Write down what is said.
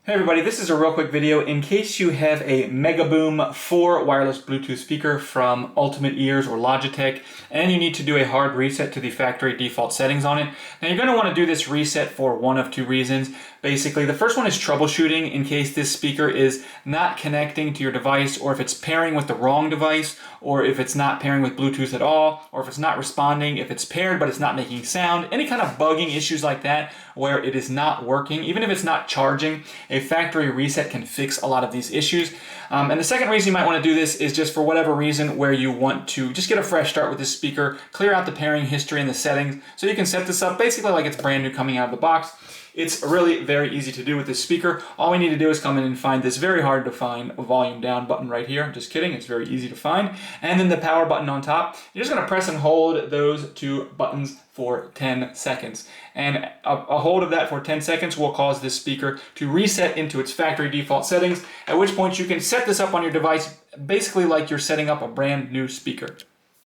Hey everybody, this is a real quick video in case you have a Megaboom 4 wireless Bluetooth speaker from Ultimate Ears or Logitech and you need to do a hard reset to the factory default settings on it. Now you're going to want to do this reset for one of two reasons. Basically, the first one is troubleshooting in case this speaker is not connecting to your device, or if it's pairing with the wrong device, or if it's not pairing with Bluetooth at all, or if it's not responding, if it's paired but it's not making sound, any kind of bugging issues like that where it is not working, even if it's not charging, a factory reset can fix a lot of these issues. And the second reason you might want to do this is just for whatever reason where you want to just get a fresh start with this speaker, clear out the pairing history and the settings, so you can set this up basically like it's brand new coming out of the box. It's really very easy to do with this speaker. All we need to do is come in and find this very hard to find volume down button right here. Just kidding, it's very easy to find. And then the power button on top. You're just gonna press and hold those two buttons for 10 seconds. And a hold of that for 10 seconds will cause this speaker to reset into its factory default settings, at which point you can set this up on your device basically like you're setting up a brand new speaker.